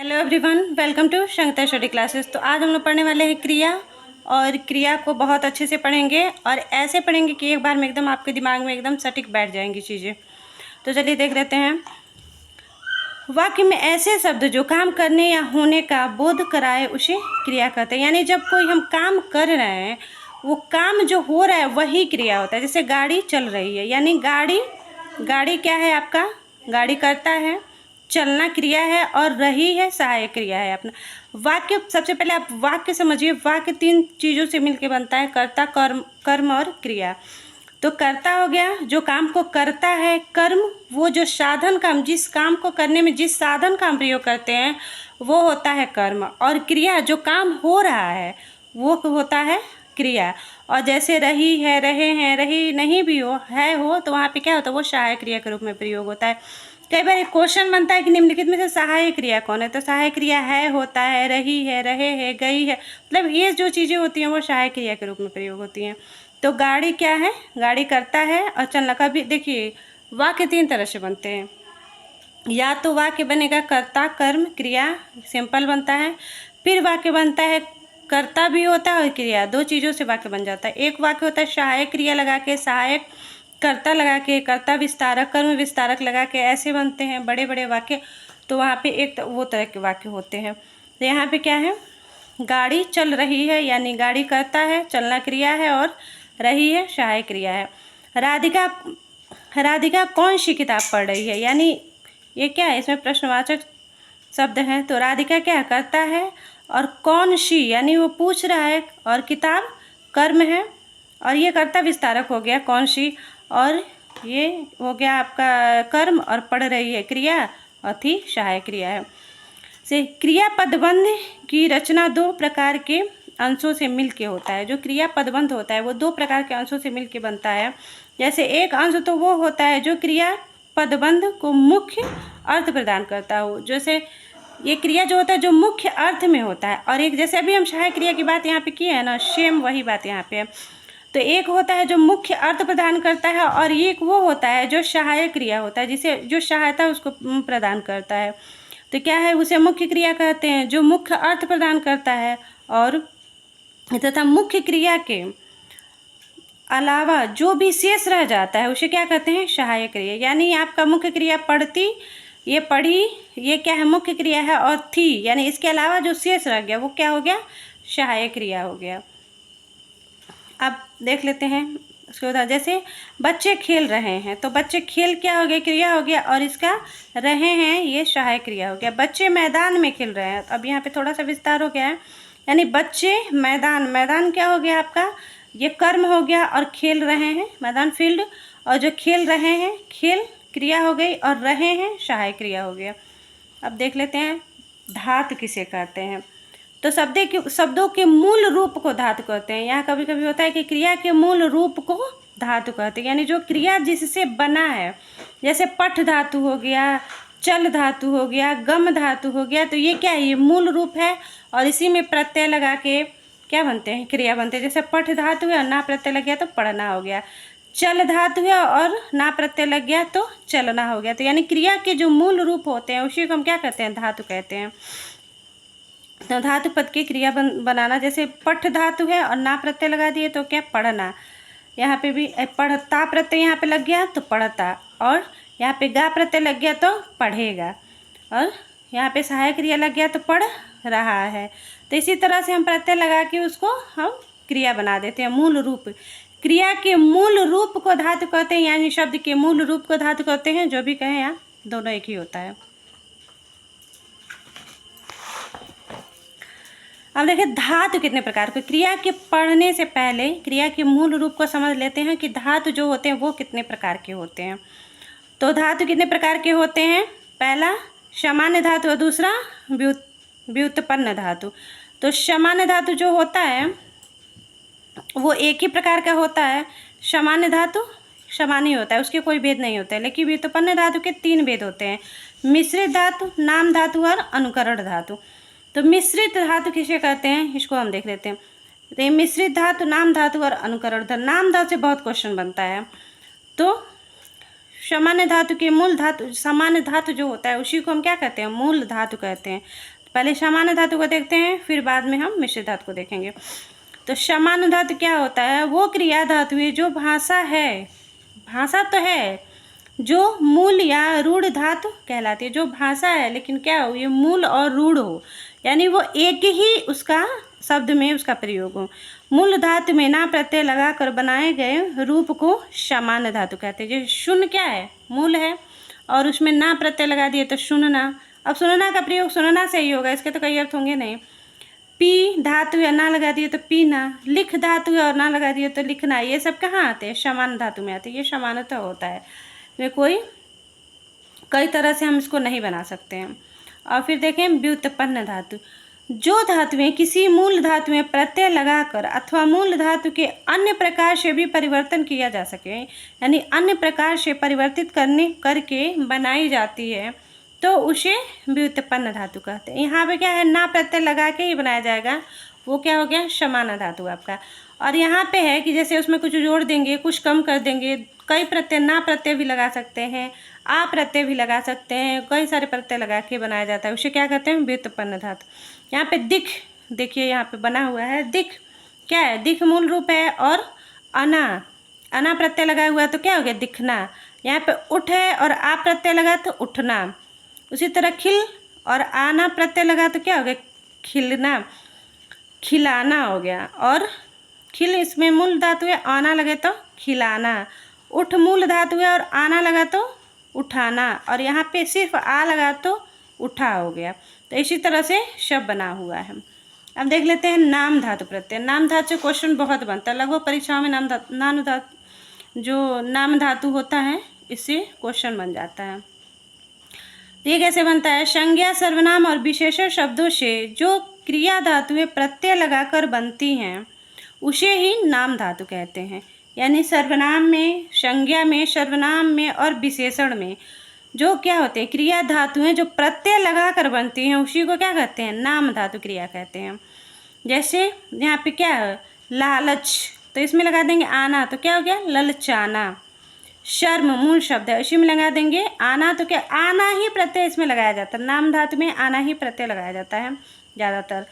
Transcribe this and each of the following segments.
Hello everyone, welcome to Sangeeta study classes. तो आज हम लोग पढ़ने वाले हैं क्रिया, और क्रिया को बहुत अच्छे से पढ़ेंगे और ऐसे पढ़ेंगे कि एक बार में एकदम आपके दिमाग में एकदम सटीक बैठ जाएंगी चीज़ें। तो चलिए देख लेते हैं। वाक्य में ऐसे शब्द जो काम करने या होने का बोध कराए उसे क्रिया कहते हैं। यानी जब कोई हम काम कर रहे हैं, वो काम जो हो रहा है वही क्रिया होता है। जैसे गाड़ी चल रही है, यानी गाड़ी क्या है आपका, गाड़ी करता है, चलना क्रिया है, और रही है सहायक क्रिया है अपना। वाक्य, सबसे पहले आप वाक्य समझिए। वाक्य तीन चीज़ों से मिलकर बनता है, कर्ता, कर्म और क्रिया। तो कर्ता हो गया जो काम को करता है, कर्म वो जो साधन काम, जिस काम को करने में जिस साधन का हम प्रयोग करते हैं वो होता है कर्म, और क्रिया जो काम हो रहा है वो होता है क्रिया। और जैसे रही है, रहे हैं, रही नहीं भी हो, है हो, तो वहाँ पे क्या होता है, वो सहायक क्रिया के रूप में प्रयोग होता है। कई बार एक क्वेश्चन बनता है कि निम्नलिखित में से सहायक क्रिया कौन है, तो सहायक क्रिया है होता है, रही है, रहे है, गई है, मतलब ये जो चीज़ें होती हैं वो सहायक क्रिया के रूप में प्रयोग होती हैं। तो गाड़ी क्या है, गाड़ी करता है, और चलना का भी देखिए वाक्य तीन तरह से बनते हैं। या तो वाक्य बनेगा कर्ता कर्म क्रिया, सिंपल बनता है। फिर वाक्य बनता है कर्ता भी होता है और क्रिया, दो चीज़ों से वाक्य बन जाता है। एक वाक्य होता है सहायक क्रिया लगा के, सहायक कर्ता लगा के, कर्ता विस्तारक कर्म विस्तारक लगा के, ऐसे बनते हैं बड़े बड़े वाक्य। तो वहाँ पे एक वो तरह के वाक्य होते हैं। तो यहाँ पे क्या है, गाड़ी चल रही है, यानी गाड़ी करता है, चलना क्रिया है, और रही है सहायक क्रिया है। राधिका कौन सी किताब पढ़ रही है, यानी ये क्या है, इसमें प्रश्नवाचक शब्द हैं। तो राधिका क्या करता है, और कौन सी यानी वो पूछ रहा है, और किताब कर्म है, और ये कर्ता विस्तारक हो गया कौन सी, और ये हो गया आपका कर्म, और पढ़ रही है क्रिया, और थी सहायक क्रिया है। से क्रिया पदबंध की रचना दो प्रकार के अंशों से मिलके होता है। जो क्रिया पदबंध होता है वो दो प्रकार के अंशों से मिलके बनता है। जैसे एक अंश तो वो होता है जो क्रिया पदबंध को मुख्य अर्थ प्रदान करता हो, जैसे ये क्रिया जो होता है जो मुख्य अर्थ में होता है, और एक जैसे अभी हम सहायक क्रिया की बात यहाँ पे की है ना, सेम वही बात यहाँ पे है। तो एक होता है जो मुख्य अर्थ प्रदान करता है, और एक वो होता है जो सहायक क्रिया होता है, जिसे जो सहायता उसको प्रदान करता है। तो क्या है, उसे मुख्य क्रिया कहते हैं जो मुख्य अर्थ प्रदान करता है, और तथा मुख्य क्रिया के अलावा जो भी शेष रह जाता है उसे क्या कहते हैं, सहायक क्रिया। यानी आपका मुख्य क्रिया पढ़ती, ये पढ़ी, ये क्या है, मुख्य क्रिया है, और थी यानी इसके अलावा जो शेष रह गया वो क्या हो गया, सहायक क्रिया हो गया। अब देख लेते हैं उसके बाद, जैसे बच्चे खेल रहे हैं, तो बच्चे खेल क्या हो गया, क्रिया हो गया, और इसका रहे हैं ये सहायक क्रिया हो गया। बच्चे मैदान में खेल रहे हैं, अब यहाँ पे थोड़ा सा विस्तार हो गया है, यानी बच्चे मैदान, मैदान क्या हो गया आपका, ये कर्म हो गया, और खेल रहे हैं मैदान फील्ड, और जो खेल रहे हैं खेल क्रिया हो गई, और रहे हैं सहायक क्रिया हो गया। अब देख लेते हैं धातु किसे कहते हैं। तो शब्दों के मूल रूप को धातु कहते हैं। यहाँ कभी कभी होता है कि क्रिया के मूल रूप को धातु कहते हैं, यानी जो क्रिया जिससे बना है, जैसे पठ धातु हो गया, चल धातु हो गया, गम धातु हो गया, तो ये क्या है, ये मूल रूप है, और इसी में प्रत्यय लगा के क्या बनते हैं, क्रिया बनते हैं। जैसे पठ धातु है और ना प्रत्यय लग गया तो पढ़ना हो गया, चल धातु है और ना प्रत्यय लग गया तो चलना हो गया। तो यानी क्रिया के जो मूल रूप होते हैं उसी को हम क्या कहते हैं, धातु कहते हैं। तो धातु पद की क्रिया बनाना, जैसे पठ धातु है और ना प्रत्यय लगा दिए तो क्या, पढ़ना। यहाँ पे भी पढ़ता प्रत्यय यहाँ पे लग गया तो पढ़ता, और यहाँ पे गा प्रत्यय लग गया तो पढ़ेगा, और यहाँ पे सहायक क्रिया लग गया तो पढ़ रहा है। तो इसी तरह से हम प्रत्यय लगा के उसको हम क्रिया बना देते हैं, मूल रूप। क्रिया के मूल रूप को धातु कहते हैं, यानी शब्द के मूल रूप को धातु कहते हैं। जो भी कहें यहाँ दोनों एक ही होता है। अब देखिए धातु कितने प्रकार के, क्रिया के पढ़ने से पहले क्रिया के मूल रूप को समझ लेते हैं कि धातु जो होते हैं वो कितने प्रकार के होते हैं। तो धातु कितने प्रकार के होते हैं, पहला सामान्य धातु और दूसरा व्युत्पन्न धातु। तो सामान्य धातु जो होता है वो एक ही प्रकार का होता है, सामान्य धातु समान ही होता है, उसके कोई भेद नहीं होता है। लेकिन व्युत्पन्न धातु के तीन भेद होते हैं, मिश्रित धातु, नाम धातु और अनुकरण धातु। तो मिश्रित धातु किसे कहते हैं, इसको हम देख लेते हैं। तो ये मिश्रित धातु, नाम धातु और अनुकरण धातु। नाम धातु से बहुत क्वेश्चन बनता है। तो सामान्य धातु के मूल धातु, सामान्य धातु जो होता है उसी को हम क्या कहते हैं, मूल धातु कहते हैं। पहले सामान्य धातु को देखते हैं, फिर बाद में हम मिश्रित धातु को देखेंगे। तो सामान्य धातु क्या होता है, वो क्रिया धातु है जो भाषा है, भाषा तो है, जो मूल या रूढ़ धातु कहलाती है। जो भाषा है लेकिन क्या हो, ये मूल और रूढ़ हो, यानी वो एक ही उसका शब्द में उसका प्रयोग हो। मूल धातु में ना प्रत्यय लगाकर बनाए गए रूप को सामान्य धातु कहते हैं। जैसे शून्य क्या है, मूल है, और उसमें ना प्रत्यय लगा दिए तो सुनना। अब सुनना का प्रयोग सुनना से ही होगा, इसके तो कई अर्थ होंगे नहीं। पी धातु है, ना लगा दिए तो पीना। लिख धातु है और ना लगा दिए तो लिखना। ये सब कहाँ आते हैं, सामान्य धातु में आते हैं। ये सामान्यतः होता है, वे कोई कई तरह से हम इसको नहीं बना सकते हैं। और फिर देखें व्युत्पन्न धातु। जो धातुएं किसी मूल धातु में प्रत्यय लगाकर अथवा मूल धातु के अन्य प्रकार से भी परिवर्तन किया जा सके, यानी अन्य प्रकार से परिवर्तित करके बनाई जाती है, तो उसे व्युत्पन्न धातु कहते हैं। यहाँ पे क्या है, ना प्रत्यय लगा के ही बनाया जाएगा, वो क्या हो गया, सामान्य धातु आपका। और यहाँ पे है कि जैसे उसमें कुछ जोड़ देंगे, कुछ कम कर देंगे, कई प्रत्यय, ना प्रत्यय भी लगा सकते हैं, आ प्रत्यय भी लगा सकते हैं, कई सारे प्रत्यय लगा के बनाया जाता है, उसे क्या कहते हैं, व्युत्पन्न धातु। यहाँ पे दिख, देखिए यहाँ पे बना हुआ है दिख, क्या है, दिख मूल रूप है, और अना प्रत्यय लगा हुआ है तो क्या हो गया, दिखना। यहाँ पे उठ है और आ प्रत्यय लगा तो उठना। उसी तरह खिल और आना प्रत्यय लगा तो क्या हो गया, खिलना, खिलाना हो गया। और खिल इसमें मूल धातु है, आना लगे तो खिलाना। उठ मूल धातु है और आना लगा तो उठाना, और यहाँ पे सिर्फ आ लगा तो उठा हो गया। तो इसी तरह से शब्द बना हुआ है। अब देख लेते हैं नाम धातु प्रत्यय। नाम धातु से क्वेश्चन बहुत बनता है, लगभग परीक्षाओं में नाम धातु होता है, इससे क्वेश्चन बन जाता है। ये कैसे बनता है, संज्ञा, सर्वनाम और विशेषण शब्दों से जो क्रिया धातुएं प्रत्यय लगाकर बनती हैं उसे ही नाम धातु कहते हैं। यानी सर्वनाम में, संज्ञा में, सर्वनाम में और विशेषण में जो क्या होते हैं, क्रिया धातुएं जो प्रत्यय लगाकर बनती हैं उसी को क्या कहते हैं, नाम धातु क्रिया कहते हैं। जैसे यहाँ पे क्या है, लालच, तो इसमें लगा देंगे आना तो क्या हो गया, ललचाना। शर्म मूल शब्द है, इसी में लगा देंगे आना तो क्या, आना ही प्रत्यय इसमें लगाया जाता है। नाम धातु में आना ही प्रत्यय लगाया जाता है ज़्यादातर।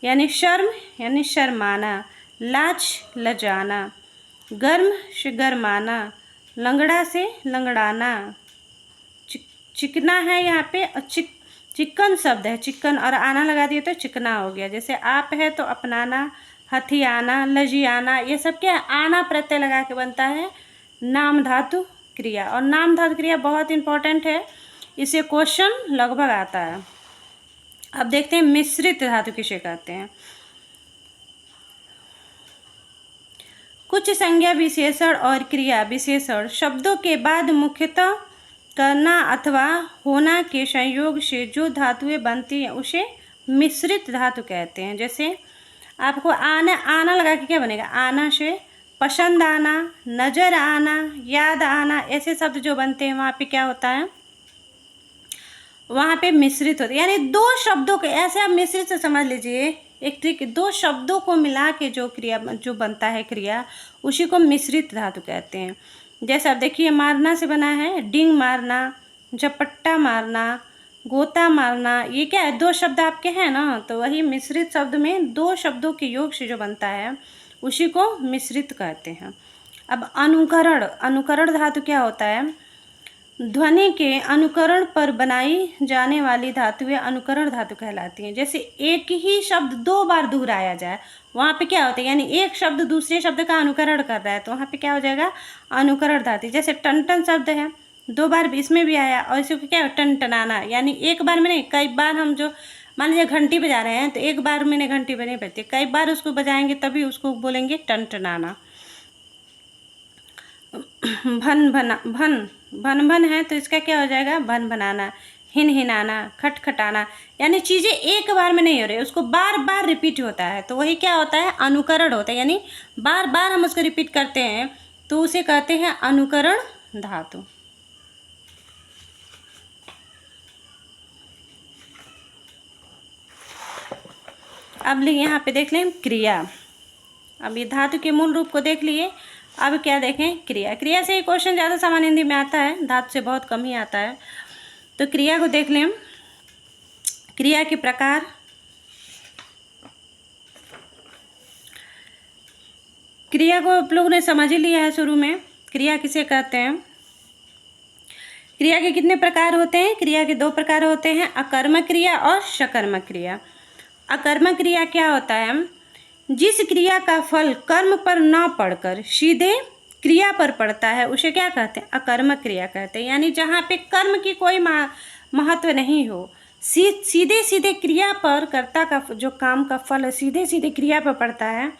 यानी शर्म यानी शर्माना, लाज लजाना, गर्म से गरमाना, लंगड़ा से लंगड़ाना। चिकना है यहाँ पे, चिकन शब्द है, चिकन और आना लगा दिए तो चिकना हो गया। जैसे आप है तो अपनाना, हथियाना, लजियाना, ये सब क्या है, आना प्रत्यय लगा के बनता है नाम धातु क्रिया। और नाम धातु क्रिया बहुत इंपॉर्टेंट है, इसे क्वेश्चन लगभग आता है। अब देखते हैं मिश्रित धातु किसे कहते हैं। कुछ संज्ञा विशेषण और क्रिया विशेषण शब्दों के बाद मुख्यतः करना अथवा होना के संयोग से जो धातुएं बनती हैं उसे मिश्रित धातु कहते हैं। जैसे आपको आना लगा के क्या बनेगा, आना से पसंद आना, नज़र आना, याद आना, ऐसे शब्द जो बनते हैं वहाँ पे क्या होता है, वहाँ पे मिश्रित होते हैं। यानी दो शब्दों के, ऐसे आप मिश्रित से समझ लीजिए एक ट्रिक, दो शब्दों को मिला के जो क्रिया जो बनता है क्रिया, उसी को मिश्रित धातु कहते हैं। जैसे आप देखिए मारना से बना है डिंग मारना, झपट्टा मारना, गोता मारना, ये क्या है, दो शब्द आपके हैं ना, तो वही मिश्रित शब्द में दो शब्दों के योग से जो बनता है उसी को मिश्रित कहते हैं। अब अनुकरण, अनुकरण धातु क्या होता है, ध्वनि के अनुकरण पर बनाई जाने वाली धातुएं अनुकरण धातु कहलाती हैं। जैसे एक ही शब्द दो बार दोहराया जाए, वहाँ पे क्या होता है, यानी एक शब्द दूसरे शब्द का अनुकरण कर रहा है तो वहाँ पे क्या हो जाएगा, अनुकरण धातु। जैसे टन शब्द है, दो बार इसमें भी आया, और इसी को क्या है, टनटनाना, यानी एक बार में नहीं, कई बार हम जो मान लीजिए घंटी बजा रहे हैं तो एक बार में नहीं घंटी नहीं बजती, कई बार उसको बजाएंगे तभी उसको बोलेंगे टनटनाना। भन है तो इसका क्या हो जाएगा, भन भनाना, हिनाना, खटखटाना, यानी चीज़ें एक बार में नहीं हो रही, उसको बार बार रिपीट होता है, तो वही क्या होता है, अनुकरण होता है। यानी बार बार हम उसको रिपीट करते हैं तो उसे कहते हैं अनुकरण धातु। अब यहाँ पे देख लें क्रिया। अब ये धातु के मूल रूप को देख लिए, अब क्या देखें, क्रिया। क्रिया से ही क्वेश्चन ज़्यादा सामान्य हिंदी में आता है, धातु से बहुत कम ही आता है। तो क्रिया को देख लें। क्रिया के प्रकार। क्रिया को आप लोगों ने समझ ही लिया है शुरू में, क्रिया किसे कहते हैं। क्रिया के कितने प्रकार होते हैं? क्रिया के 2 प्रकार होते हैं, अकर्मक क्रिया और सकर्मक क्रिया। अकर्मक क्रिया क्या होता है? जिस क्रिया का फल कर्म पर न पड़कर सीधे क्रिया पर पड़ता है उसे क्या कहते हैं? अकर्मक क्रिया कहते हैं। यानी जहाँ पे कर्म की कोई महत्व नहीं हो, सीधे सीधे क्रिया पर कर्ता का जो काम का फल है सीधे सीधे क्रिया पर पड़ता है,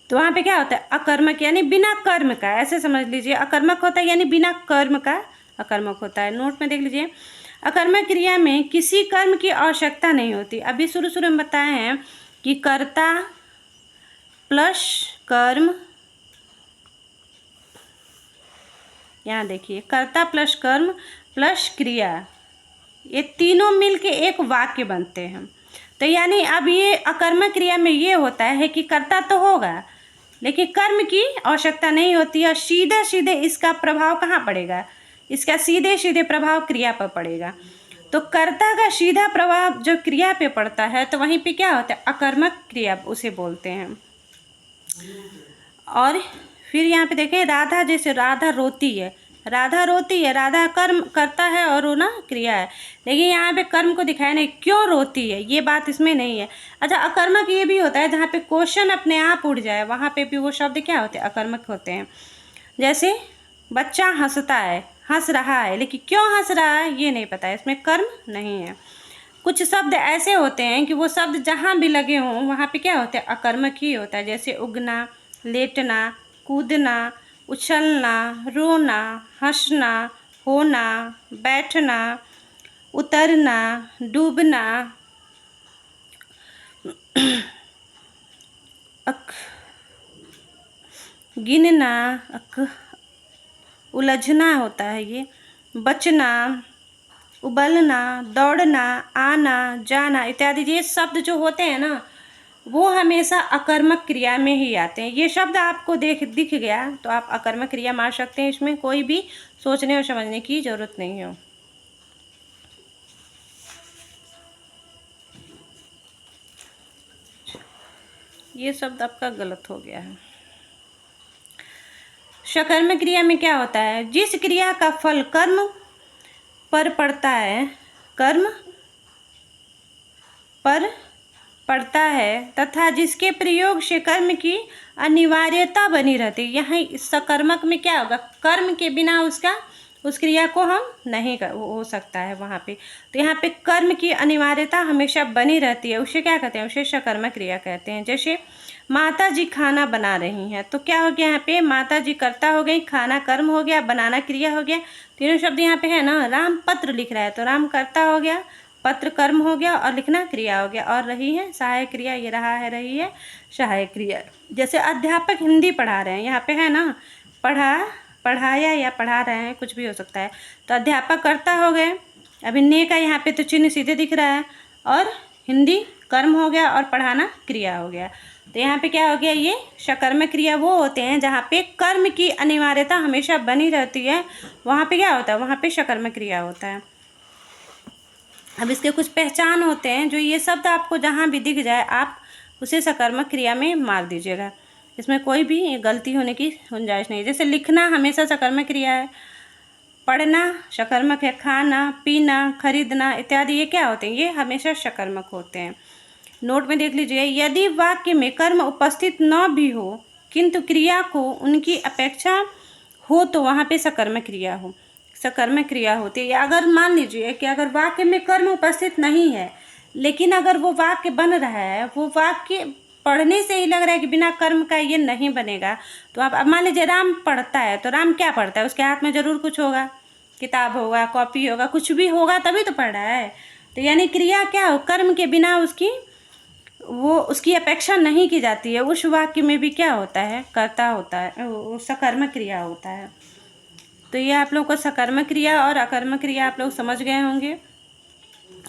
तो वहाँ पे क्या होता है? अकर्मक, यानी बिना कर्म का। ऐसे समझ लीजिए, अकर्मक होता है यानी बिना कर्म का अकर्मक होता है। नोट में देख लीजिए, अकर्मक क्रिया में किसी कर्म की आवश्यकता नहीं होती। अभी शुरू शुरू में बताए हैं कि कर्ता प्लस कर्म, यहाँ देखिए, कर्ता प्लस कर्म प्लस क्रिया, ये तीनों मिलके एक वाक्य बनते हैं। तो यानी अब ये अकर्मक क्रिया में ये होता है कि कर्ता तो होगा लेकिन कर्म की आवश्यकता नहीं होती है। सीधे सीधे इसका प्रभाव कहाँ पड़ेगा? इसका सीधे सीधे प्रभाव क्रिया पर पड़ेगा। तो कर्ता का सीधा प्रभाव जो क्रिया पे पड़ता है तो वहीं पे क्या होता है? अकर्मक क्रिया उसे बोलते हैं। और फिर यहाँ पे देखें, राधा, जैसे राधा रोती है, राधा रोती है, राधा कर्म करता है और रोना क्रिया है, लेकिन यहाँ पे कर्म को दिखाया नहीं, क्यों रोती है ये बात इसमें नहीं है। अच्छा, अकर्मक ये भी होता है जहाँ पे क्वेश्चन अपने आप उड़ जाए, वहाँ पे भी वो शब्द क्या होते हैं? अकर्मक होते हैं। जैसे बच्चा हंसता है, हंस रहा है, लेकिन क्यों हंस रहा है ये नहीं पता है, इसमें कर्म नहीं है। कुछ शब्द ऐसे होते हैं कि वो शब्द जहाँ भी लगे हों वहाँ पे क्या होते हैं? अकर्मक ही होता है। जैसे उगना, लेटना, कूदना, उछलना, रोना, हंसना, होना, बैठना, उतरना, डूबना, गिनना, उलझना होता है ये, बचना, उबलना, दौड़ना, आना, जाना इत्यादि। ये शब्द जो होते हैं ना वो हमेशा अकर्मक क्रिया में ही आते हैं। ये शब्द आपको दिख गया तो आप अकर्मक क्रिया मार सकते हैं, इसमें कोई भी सोचने और समझने की ज़रूरत नहीं हो। ये शब्द आपका गलत हो गया है। सकर्मक क्रिया में क्या होता है? जिस क्रिया का फल कर्म पर पड़ता है, कर्म पर पड़ता है तथा जिसके प्रयोग से कर्म की अनिवार्यता बनी रहती है। यहाँ सकर्मक में क्या होगा? कर्म के बिना उस क्रिया को हम नहीं हो सकता है वहाँ पे। तो यहाँ पे कर्म की अनिवार्यता हमेशा बनी रहती है, उसे क्या कहते हैं? उसे सकर्मक क्रिया कहते हैं। जैसे माता जी खाना बना रही हैं, तो क्या हो गया यहाँ पे? माता जी कर्ता हो गई, खाना कर्म हो गया, बनाना क्रिया हो गया। तीनों शब्द यहाँ पे है ना। राम पत्र लिख रहा है तो राम कर्ता हो गया, पत्र कर्म हो गया और लिखना क्रिया हो गया। और रही है सहायक क्रिया, ये रहा है, रही है सहायक क्रिया। जैसे अध्यापक हिंदी पढ़ा रहे हैं, यहाँ पे है ना, पढ़ाया या पढ़ा रहे हैं, कुछ भी हो सकता है। तो अध्यापक कर्ता हो गए, अभी ने का यहाँ पे तो चिन्ह सीधे दिख रहा है, और हिंदी कर्म हो गया और पढ़ाना क्रिया हो गया। तो यहाँ पे क्या हो गया? ये सकर्मक क्रिया वो होते हैं जहाँ पे कर्म की अनिवार्यता हमेशा बनी रहती है, वहाँ पे क्या होता है? वहाँ पे सकर्मक क्रिया होता है। अब इसके कुछ पहचान होते हैं, जो ये शब्द आपको जहाँ भी दिख जाए आप उसे सकर्मक क्रिया में मार दीजिएगा, इसमें कोई भी गलती होने की गुंजाइश नहीं। जैसे लिखना हमेशा सकर्मक क्रिया है, पढ़ना सकर्मक है, खाना, पीना, खरीदना इत्यादि ये क्या होते हैं? ये हमेशा सकर्मक होते हैं। नोट में देख लीजिए, यदि वाक्य में कर्म उपस्थित न भी हो किंतु क्रिया को उनकी अपेक्षा हो तो वहाँ पे सकर्मक क्रिया हो, सकर्मक क्रिया होती है। या अगर मान लीजिए कि अगर वाक्य में कर्म उपस्थित नहीं है लेकिन अगर वो वाक्य बन रहा है, वो वाक्य पढ़ने से ही लग रहा है कि बिना कर्म का ये नहीं बनेगा, तो आप अब मान लीजिए राम पढ़ता है, तो राम क्या पढ़ता है? उसके हाथ में ज़रूर कुछ होगा, किताब होगा, कॉपी होगा, कुछ भी होगा तभी तो पढ़ रहा है। तो यानी क्रिया क्या हो? कर्म के बिना उसकी अपेक्षा नहीं की जाती है। उस वाक्य में भी क्या होता है? कर्ता होता है, वो सकर्मक क्रिया होता है। तो ये आप लोग को सकर्मक क्रिया और अकर्मक क्रिया आप लोग समझ गए होंगे।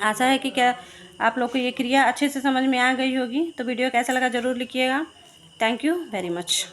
आशा है कि क्या आप लोग को ये क्रिया अच्छे से समझ में आ गई होगी। तो वीडियो कैसा लगा ज़रूर लिखिएगा। Thank you very much.